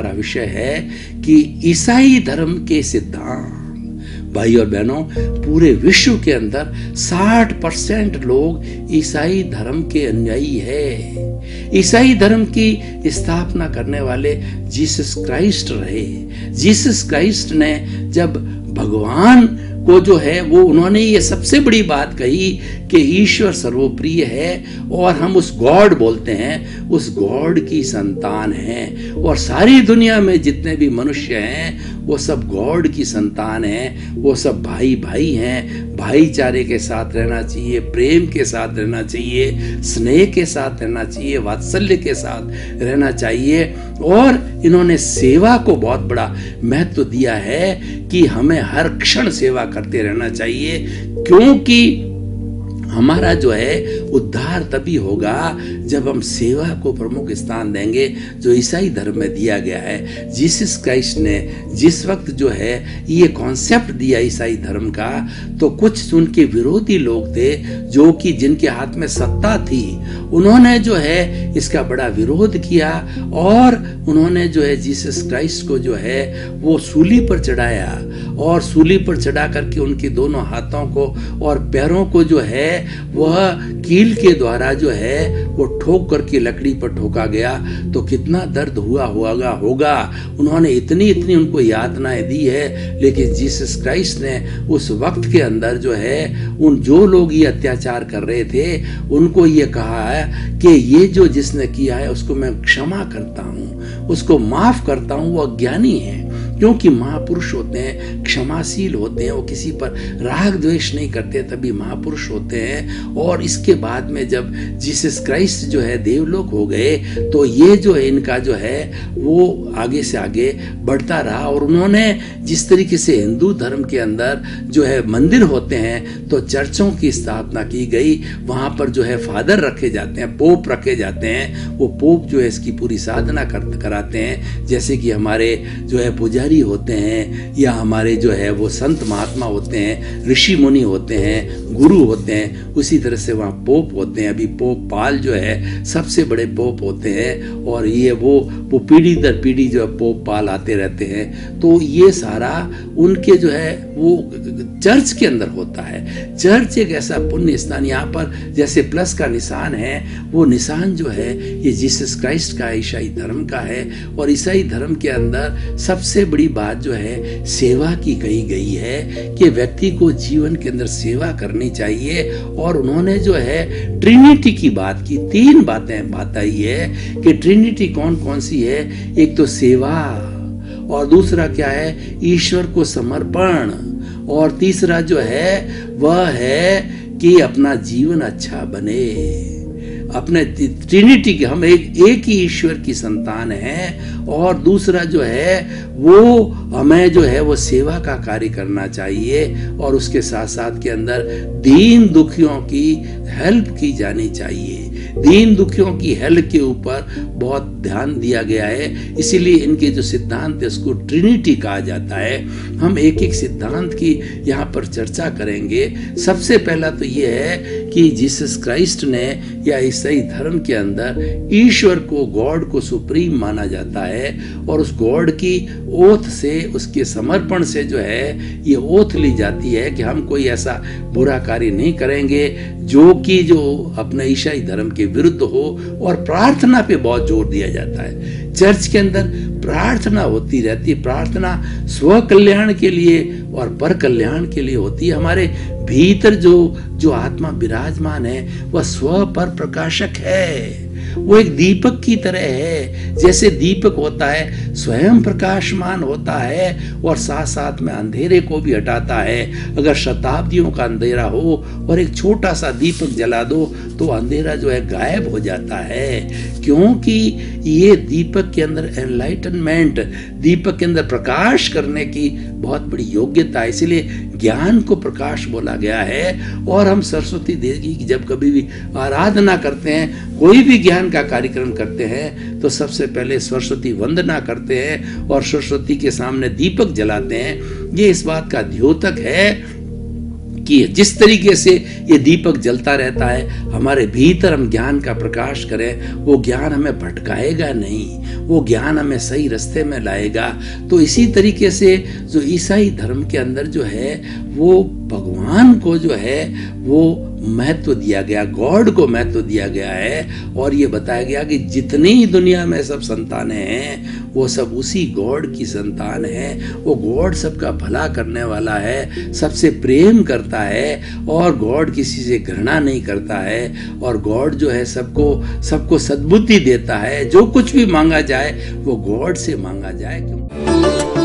हमारा विषय है कि ईसाई धर्म के सिद्धांत। भाई और बहनों, पूरे विश्व के अंदर 60% लोग ईसाई धर्म के अनुयायी है। ईसाई धर्म की स्थापना करने वाले जीसस क्राइस्ट रहे। जीसस क्राइस्ट ने जब भगवान को जो है वो उन्होंने ये सबसे बड़ी बात कही कि ईश्वर सर्वप्रिय है और हम उस गॉड बोलते हैं, उस गॉड की संतान हैं, और सारी दुनिया में जितने भी मनुष्य हैं वो सब गॉड की संतान हैं, वो सब भाई भाई हैं। भाईचारे के साथ रहना चाहिए, प्रेम के साथ रहना चाहिए, स्नेह के साथ रहना चाहिए, वात्सल्य के साथ रहना चाहिए। और इन्होंने सेवा को बहुत बड़ा महत्व दिया है कि हमें हर क्षण सेवा करते रहना चाहिए, क्योंकि हमारा जो है उद्धार तभी होगा जब हम सेवा को प्रमुख स्थान देंगे, जो ईसाई धर्म में दिया गया है। जीसस क्राइस्ट ने जिस वक्त जो है ये कॉन्सेप्ट दिया ईसाई धर्म का, तो कुछ उनके विरोधी लोग थे जो कि जिनके हाथ में सत्ता थी, उन्होंने जो है इसका बड़ा विरोध किया और उन्होंने जो है जीसस क्राइस्ट को जो है वो सूली पर चढ़ाया, और सूली पर चढ़ा करके उनके दोनों हाथों को और पैरों को जो है वह कील के द्वारा जो है वो ठोक करके लकड़ी पर ठोका गया। तो कितना दर्द हुआ होगा। उन्होंने इतनी उनको यातनाएं दी है, लेकिन जीसस क्राइस्ट ने उस वक्त के अंदर जो है उन जो लोग ये अत्याचार कर रहे थे उनको ये कहा है कि ये जो जिसने किया है उसको मैं क्षमा करता हूँ, उसको माफ करता हूँ, वो अज्ञानी है। क्योंकि महापुरुष होते हैं, क्षमाशील होते हैं, वो किसी पर राग द्वेष नहीं करते, तभी महापुरुष होते हैं। और इसके बाद में जब जीसस क्राइस्ट जो है देवलोक हो गए, तो ये जो है इनका जो है वो आगे से आगे बढ़ता रहा। और उन्होंने जिस तरीके से हिंदू धर्म के अंदर जो है मंदिर होते हैं, तो चर्चों की स्थापना की गई, वहां पर जो है फादर रखे जाते हैं, पोप रखे जाते हैं। वो पोप जो है इसकी पूरी साधना कराते हैं, जैसे कि हमारे जो है पुजारी होते हैं, या हमारे जो है वो संत महात्मा होते हैं, ऋषि मुनि होते हैं, गुरु होते हैं, उसी तरह से वहाँ पोप होते हैं। अभी पोप पाल जो है सबसे बड़े पोप होते हैं, और ये वो पीढ़ी दर पीढ़ी जो है पोप पाल आते रहते हैं। तो ये सारा उनके जो है वो चर्च के अंदर होता है। चर्च एक ऐसा पुण्य स्थान, यहाँ पर जैसे प्लस का निशान है, वो निशान जो है ये जीसस क्राइस्ट का ईसाई धर्म का है। और ईसाई धर्म के अंदर सबसे बड़ी बात जो है सेवा की कही गई है कि व्यक्ति को जीवन के अंदर सेवा करनी चाहिए। और उन्होंने जो है ट्रिनिटी की बात की, 3 बातें बताई है कि ट्रिनिटी कौन कौन सी है। एक तो सेवा, और दूसरा क्या है ईश्वर को समर्पण, और तीसरा जो है वह है कि अपना जीवन अच्छा बने। अपने ट्रिनिटी के हम एक ही ईश्वर की संतान हैं, और दूसरा जो है वो हमें जो है वो सेवा का कार्य करना चाहिए, और उसके साथ साथ के अंदर दीन दुखियों की हेल्प की जानी चाहिए। दीन दुखियों की हेल्प के ऊपर बहुत ध्यान दिया गया है, इसीलिए इनके जो सिद्धांत है उसको ट्रिनिटी कहा जाता है। हम एक एक सिद्धांत की यहाँ पर चर्चा करेंगे। सबसे पहला तो ये है कि जीसस क्राइस्ट ने या ईसाई धर्म के अंदर ईश्वर को, गॉड को सुप्रीम माना जाता है, और उस गॉड की ओथ से, उसके समर्पण से जो है ये ओथ ली जाती है कि हम कोई ऐसा बुरा कार्य नहीं करेंगे जो अपने ईसाई धर्म के विरुद्ध हो। और प्रार्थना पे बहुत जोर दिया जाता है। चर्च के अंदर प्रार्थना होती रहती, प्रार्थना स्व कल्याण के लिए और पर कल्याण के लिए होती है। हमारे भीतर जो आत्मा विराजमान है वह स्व पर प्रकाशक है, वो एक दीपक की तरह है। जैसे दीपक होता है स्वयं प्रकाशमान होता है और साथ साथ में अंधेरे को भी हटाता है। अगर शताब्दियों का अंधेरा हो और एक छोटा सा दीपक जला दो तो अंधेरा जो है गायब हो जाता है, क्योंकि ये दीपक के अंदर एनलाइटनमेंट, दीपक के अंदर प्रकाश करने की बहुत बड़ी योग्यता है। इसलिए ज्ञान को प्रकाश बोला गया है। और हम सरस्वती देवी की जब कभी भी आराधना करते हैं, कोई भी ज्ञान का कार्यक्रम करते हैं, तो सबसे पहले सरस्वती वंदना करते हैं और सरस्वती के सामने दीपक जलाते हैं। ये इस बात का द्योतक है कि जिस तरीके से ये दीपक जलता रहता है, हमारे भीतर हम ज्ञान का प्रकाश करें, वो ज्ञान हमें भटकाएगा नहीं, वो ज्ञान हमें सही रास्ते में लाएगा। तो इसी तरीके से जो ईसाई धर्म के अंदर जो है वो भगवान को जो है वो महत्व दिया गया, गॉड को महत्व दिया गया है, और ये बताया गया कि जितनी दुनिया में सब संतानें हैं वो सब उसी गॉड की संतान है। वो गॉड सबका भला करने वाला है, सबसे प्रेम करता है, और गॉड किसी से घृणा नहीं करता है, और गॉड जो है सबको सद्बुद्धि देता है। जो कुछ भी मांगा जाए वो गॉड से मांगा जाए।